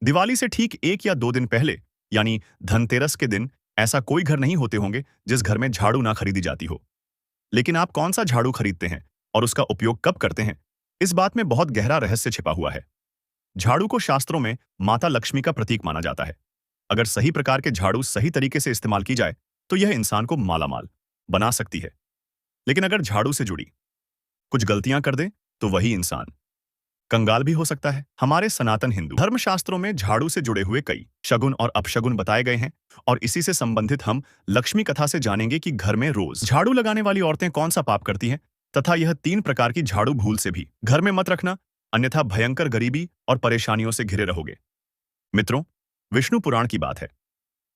दिवाली से ठीक 1 या 2 दिन पहले, यानी धनतेरस के दिन, ऐसा कोई घर नहीं होते होंगे जिस घर में झाड़ू ना खरीदी जाती हो। लेकिन आप कौन सा झाड़ू खरीदते हैं और उसका उपयोग कब करते हैं, इस बात में बहुत गहरा रहस्य छिपा हुआ है। झाड़ू को शास्त्रों में माता लक्ष्मी का प्रतीक माना जाता है। अगर सही प्रकार के झाड़ू सही तरीके से इस्तेमाल की जाए तो यह इंसान को मालामाल बना सकती है। लेकिन अगर झाड़ू से जुड़ी कुछ गलतियां कर दे तो वही इंसान कंगाल भी हो सकता है। हमारे सनातन हिंदू धर्मशास्त्रों में झाड़ू से जुड़े हुए कई शगुन और अपशगुन बताए गए हैं, और इसी से संबंधित हम लक्ष्मी कथा से जानेंगे कि घर में रोज झाड़ू लगाने वाली औरतें कौन सा पाप करती हैं, तथा यह 3 प्रकार की झाड़ू भूल से भी घर में मत रखना, अन्यथा भयंकर गरीबी और परेशानियों से घिरे रहोगे। मित्रों, विष्णु पुराण की बात है।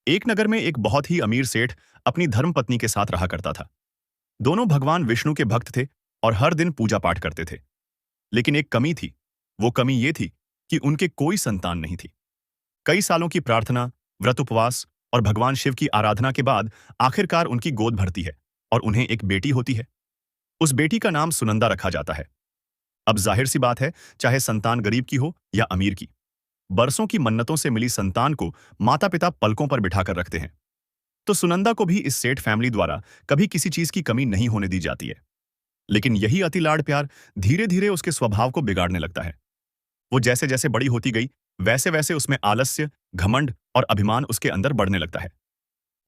एक नगर में एक बहुत ही अमीर सेठ अपनी धर्मपत्नी के साथ रहा करता था। दोनों भगवान विष्णु के भक्त थे और हर दिन पूजा पाठ करते थे। लेकिन एक कमी थी। वो कमी ये थी कि उनके कोई संतान नहीं थी। कई सालों की प्रार्थना, व्रत उपवास और भगवान शिव की आराधना के बाद आखिरकार उनकी गोद भरती है और उन्हें एक बेटी होती है। उस बेटी का नाम सुनंदा रखा जाता है। अब जाहिर सी बात है, चाहे संतान गरीब की हो या अमीर की, बरसों की मन्नतों से मिली संतान को माता पिता पलकों पर बिठाकर रखते हैं। तो सुनंदा को भी इस सेठ फैमिली द्वारा कभी किसी चीज की कमी नहीं होने दी जाती है। लेकिन यही अति लाड़ प्यार धीरे धीरे उसके स्वभाव को बिगाड़ने लगता है। वो जैसे जैसे बड़ी होती गई, वैसे वैसे उसमें आलस्य, घमंड और अभिमान उसके अंदर बढ़ने लगता है।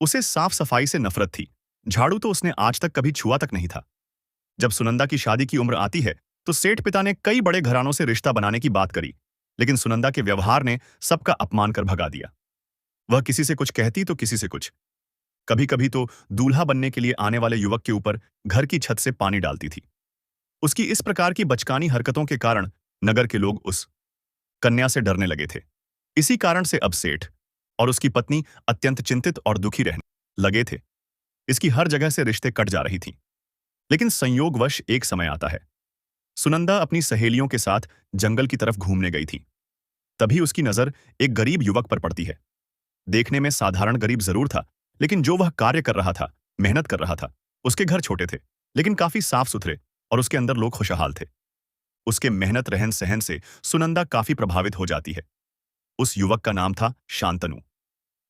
उसे साफ सफाई से नफरत थी। झाड़ू तो उसने आज तक कभी छुआ तक नहीं था। जब सुनंदा की शादी की उम्र आती है तो सेठ पिता ने कई बड़े घरानों से रिश्ता बनाने की बात करी, लेकिन सुनंदा के व्यवहार ने सबका अपमान कर भगा दिया। वह किसी से कुछ कहती तो किसी से कुछ। कभी कभी तो दूल्हा बनने के लिए आने वाले युवक के ऊपर घर की छत से पानी डालती थी। उसकी इस प्रकार की बचकानी हरकतों के कारण नगर के लोग उस कन्या से डरने लगे थे। इसी कारण से अब सेठ और उसकी पत्नी अत्यंत चिंतित और दुखी रहने लगे थे। इसकी हर जगह से रिश्ते कट जा रही थी। लेकिन संयोगवश एक समय आता है। सुनंदा अपनी सहेलियों के साथ जंगल की तरफ घूमने गई थी। तभी उसकी नजर एक गरीब युवक पर पड़ती है। देखने में साधारण गरीब जरूर था, लेकिन जो वह कार्य कर रहा था, मेहनत कर रहा था। उसके घर छोटे थे, लेकिन काफी साफ सुथरे, और उसके अंदर लोग खुशहाल थे। उसके मेहनत रहन सहन से सुनंदा काफी प्रभावित हो जाती है। उस युवक का नाम था शांतनु।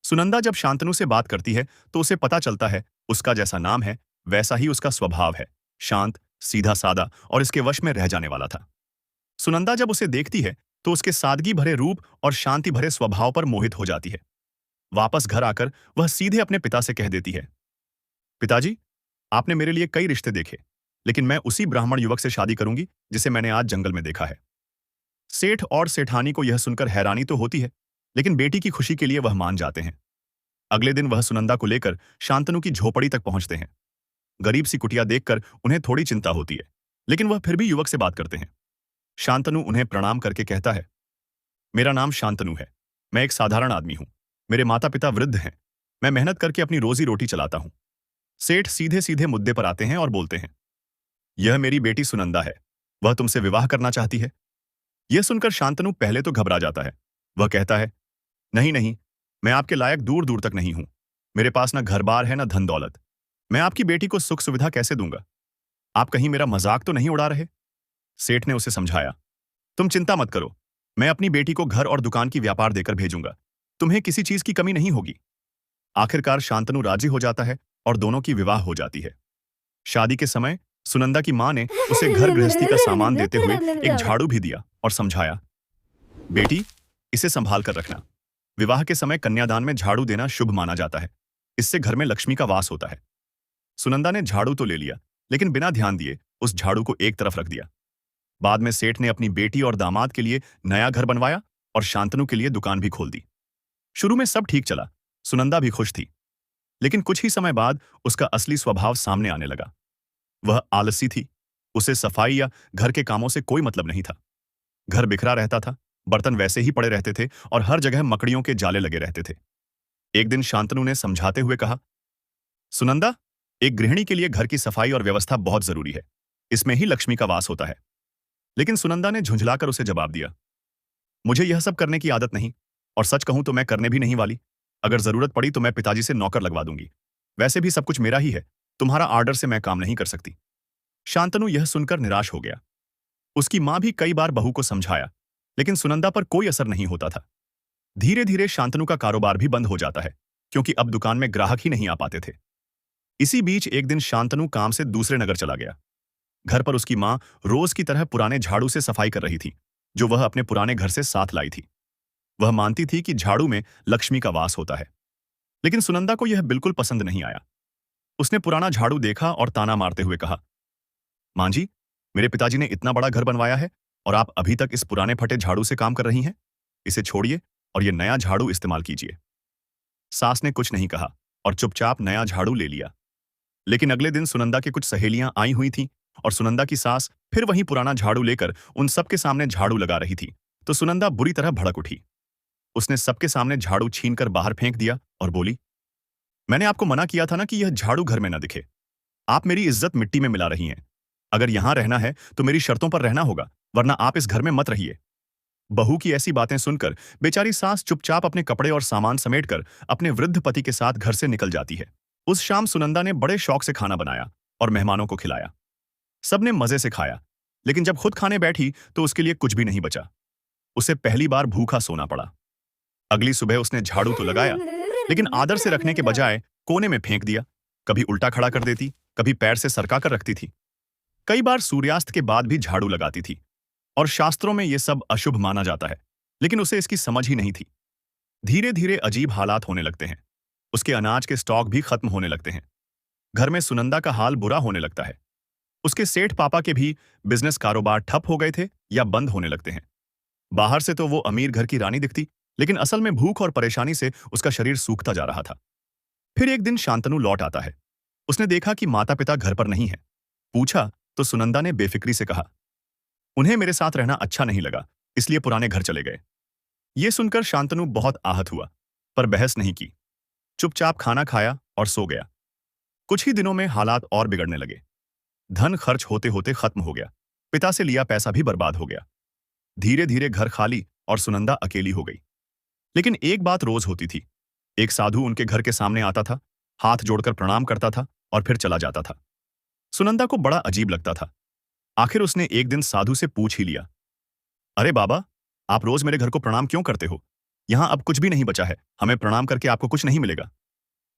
सुनंदा जब शांतनु से बात करती है तो उसे पता चलता है उसका जैसा नाम है वैसा ही उसका स्वभाव है, शांत, सीधा सादा और इसके वश में रह जाने वाला था। सुनंदा जब उसे देखती है तो उसके सादगी भरे रूप और शांति भरे स्वभाव पर मोहित हो जाती है। वापस घर आकर वह सीधे अपने पिता से कह देती है, पिताजी, आपने मेरे लिए कई रिश्ते देखे, लेकिन मैं उसी ब्राह्मण युवक से शादी करूंगी जिसे मैंने आज जंगल में देखा है। सेठ और सेठानी को यह सुनकर हैरानी तो होती है, लेकिन बेटी की खुशी के लिए वह मान जाते हैं। अगले दिन वह सुनंदा को लेकर शांतनु की झोपड़ी तक पहुंचते हैं। गरीब सी कुटिया देखकर उन्हें थोड़ी चिंता होती है, लेकिन वह फिर भी युवक से बात करते हैं। शांतनु उन्हें प्रणाम करके कहता है, मेरा नाम शांतनु है। मैं एक साधारण आदमी हूं। मेरे माता पिता वृद्ध हैं। मैं मेहनत करके अपनी रोजी रोटी चलाता हूं। सेठ सीधे सीधे मुद्दे पर आते हैं और बोलते हैं, यह मेरी बेटी सुनंदा है। वह तुमसे विवाह करना चाहती है। यह सुनकर शांतनु पहले तो घबरा जाता है। वह कहता है, नहीं नहीं, मैं आपके लायक दूर दूर तक नहीं हूं। मेरे पास ना घर बार है ना धन दौलत। मैं आपकी बेटी को सुख सुविधा कैसे दूंगा? आप कहीं मेरा मजाक तो नहीं उड़ा रहे? सेठ ने उसे समझाया, तुम चिंता मत करो। मैं अपनी बेटी को घर और दुकान की व्यापार देकर भेजूंगा। तुम्हें किसी चीज की कमी नहीं होगी। आखिरकार शांतनु राजी हो जाता है और दोनों की विवाह हो जाती है। शादी के समय सुनंदा की मां ने उसे घर गृहस्थी का सामान देते हुए एक झाड़ू भी दिया और समझाया, बेटी, इसे संभाल कर रखना। विवाह के समय कन्यादान में झाड़ू देना शुभ माना जाता है। इससे घर में लक्ष्मी का वास होता है। सुनंदा ने झाड़ू तो ले लिया, लेकिन बिना ध्यान दिए उस झाड़ू को एक तरफ रख दिया। बाद में सेठ ने अपनी बेटी और दामाद के लिए नया घर बनवाया और शांतनु के लिए दुकान भी खोल दी। शुरू में सब ठीक चला, सुनंदा भी खुश थी। लेकिन कुछ ही समय बाद उसका असली स्वभाव सामने आने लगा। वह आलसी थी। उसे सफाई या घर के कामों से कोई मतलब नहीं था। घर बिखरा रहता था, बर्तन वैसे ही पड़े रहते थे और हर जगह मकड़ियों के जाले लगे रहते थे। एक दिन शांतनु ने समझाते हुए कहा, सुनंदा, एक गृहिणी के लिए घर की सफाई और व्यवस्था बहुत जरूरी है। इसमें ही लक्ष्मी का वास होता है। लेकिन सुनंदा ने झुंझलाकर उसे जवाब दिया, मुझे यह सब करने की आदत नहीं, और सच कहूं तो मैं करने भी नहीं वाली। अगर जरूरत पड़ी तो मैं पिताजी से नौकर लगवा दूंगी। वैसे भी सब कुछ मेरा ही है। तुम्हारा आर्डर से मैं काम नहीं कर सकती। शांतनु यह सुनकर निराश हो गया। उसकी मां भी कई बार बहू को समझाया, लेकिन सुनंदा पर कोई असर नहीं होता था। धीरे धीरे शांतनु का कारोबार भी बंद हो जाता है, क्योंकि अब दुकान में ग्राहक ही नहीं आ पाते थे। इसी बीच एक दिन शांतनु काम से दूसरे नगर चला गया। घर पर उसकी माँ रोज की तरह पुराने झाड़ू से सफाई कर रही थी, जो वह अपने पुराने घर से साथ लाई थी। वह मानती थी कि झाड़ू में लक्ष्मी का वास होता है। लेकिन सुनंदा को यह बिल्कुल पसंद नहीं आया। उसने पुराना झाड़ू देखा और ताना मारते हुए कहा, मां जी, मेरे पिताजी ने इतना बड़ा घर बनवाया है और आप अभी तक इस पुराने फटे झाड़ू से काम कर रही हैं। इसे छोड़िए और ये नया झाड़ू इस्तेमाल कीजिए। सास ने कुछ नहीं कहा और चुपचाप नया झाड़ू ले लिया। लेकिन अगले दिन सुनंदा की कुछ सहेलियां आई हुई थीं और सुनंदा की सास फिर वही पुराना झाड़ू लेकर उन सबके सामने झाड़ू लगा रही थी, तो सुनंदा बुरी तरह भड़क उठी। उसने सबके सामने झाड़ू छीनकर बाहर फेंक दिया और बोली, मैंने आपको मना किया था ना कि यह झाड़ू घर में न दिखे। आप मेरी इज्जत मिट्टी में मिला रही हैं। अगर यहां रहना है तो मेरी शर्तों पर रहना होगा, वरना आप इस घर में मत रहिए। बहू की ऐसी बातें सुनकर बेचारी सास चुपचाप अपने कपड़े और सामान समेटकर अपने वृद्ध पति के साथ घर से निकल जाती है। उस शाम सुनंदा ने बड़े शौक से खाना बनाया और मेहमानों को खिलाया। सबने मजे से खाया, लेकिन जब खुद खाने बैठी तो उसके लिए कुछ भी नहीं बचा। उसे पहली बार भूखा सोना पड़ा। अगली सुबह उसने झाड़ू तो लगाया, लेकिन आदर से रखने के बजाय कोने में फेंक दिया। कभी उल्टा खड़ा कर देती, कभी पैर से सरका कर रखती थी। कई बार सूर्यास्त के बाद भी झाड़ू लगाती थी और शास्त्रों में यह सब अशुभ माना जाता है, लेकिन उसे इसकी समझ ही नहीं थी। धीरे धीरे अजीब हालात होने लगते हैं। उसके अनाज के स्टॉक भी खत्म होने लगते हैं। घर में सुनंदा का हाल बुरा होने लगता है। उसके सेठ पापा के भी बिजनेस कारोबार ठप हो गए थे या बंद होने लगते हैं। बाहर से तो वो अमीर घर की रानी दिखती, लेकिन असल में भूख और परेशानी से उसका शरीर सूखता जा रहा था। फिर एक दिन शांतनु लौट आता है। उसने देखा कि माता पिता घर पर नहीं है। पूछा तो सुनंदा ने बेफिक्री से कहा, उन्हें मेरे साथ रहना अच्छा नहीं लगा, इसलिए पुराने घर चले गए। ये सुनकर शांतनु बहुत आहत हुआ, पर बहस नहीं की। चुपचाप खाना खाया और सो गया। कुछ ही दिनों में हालात और बिगड़ने लगे। धन खर्च होते होते खत्म हो गया। पिता से लिया पैसा भी बर्बाद हो गया। धीरे धीरे घर खाली और सुनंदा अकेली हो गई। लेकिन एक बात रोज होती थी। एक साधु उनके घर के सामने आता था, हाथ जोड़कर प्रणाम करता था और फिर चला जाता था। सुनंदा को बड़ा अजीब लगता था। आखिर उसने एक दिन साधु से पूछ ही लिया, अरे बाबा, आप रोज मेरे घर को प्रणाम क्यों करते हो? यहां अब कुछ भी नहीं बचा है, हमें प्रणाम करके आपको कुछ नहीं मिलेगा।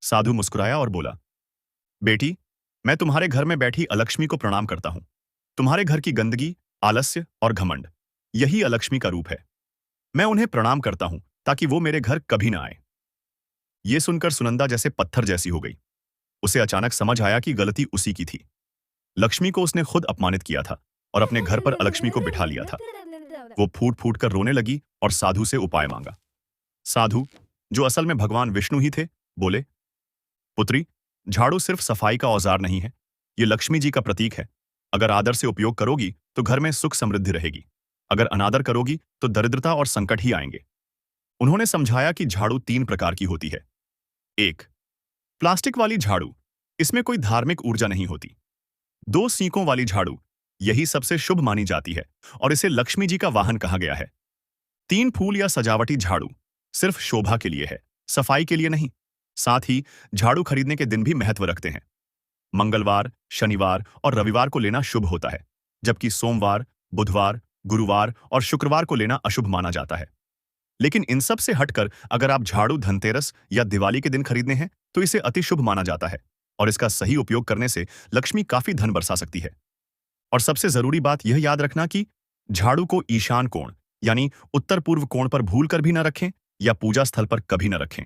साधु मुस्कुराया और बोला, बेटी, मैं तुम्हारे घर में बैठी अलक्ष्मी को प्रणाम करता हूं। तुम्हारे घर की गंदगी, आलस्य और घमंड, यही अलक्ष्मी का रूप है। मैं उन्हें प्रणाम करता हूं ताकि वो मेरे घर कभी ना आए। ये सुनकर सुनंदा जैसे पत्थर जैसी हो गई। उसे अचानक समझ आया कि गलती उसी की थी। लक्ष्मी को उसने खुद अपमानित किया था और अपने घर पर अलक्ष्मी को बिठा लिया था। वो फूट फूट कर रोने लगी और साधु से उपाय मांगा। साधु, जो असल में भगवान विष्णु ही थे, बोले, पुत्री, झाड़ू सिर्फ सफाई का औजार नहीं है, ये लक्ष्मी जी का प्रतीक है। अगर आदर से उपयोग करोगी तो घर में सुख समृद्धि रहेगी। अगर अनादर करोगी तो दरिद्रता और संकट ही आएंगे। उन्होंने समझाया कि झाड़ू 3 प्रकार की होती है। 1. प्लास्टिक वाली झाड़ू, इसमें कोई धार्मिक ऊर्जा नहीं होती। 2 सीकों वाली झाड़ू, यही सबसे शुभ मानी जाती है और इसे लक्ष्मी जी का वाहन कहा गया है। 3 फूल या सजावटी झाड़ू, सिर्फ शोभा के लिए है, सफाई के लिए नहीं। साथ ही झाड़ू खरीदने के दिन भी महत्व रखते हैं। मंगलवार, शनिवार और रविवार को लेना शुभ होता है, जबकि सोमवार, बुधवार, गुरुवार और शुक्रवार को लेना अशुभ माना जाता है। लेकिन इन सब से हटकर अगर आप झाड़ू धनतेरस या दिवाली के दिन खरीदने हैं तो इसे अति शुभ माना जाता है और इसका सही उपयोग करने से लक्ष्मी काफी धन बरसा सकती है। और सबसे जरूरी बात यह याद रखना कि झाड़ू को ईशान कोण यानी उत्तर पूर्व कोण पर भूल कर भी न रखें या पूजा स्थल पर कभी न रखें।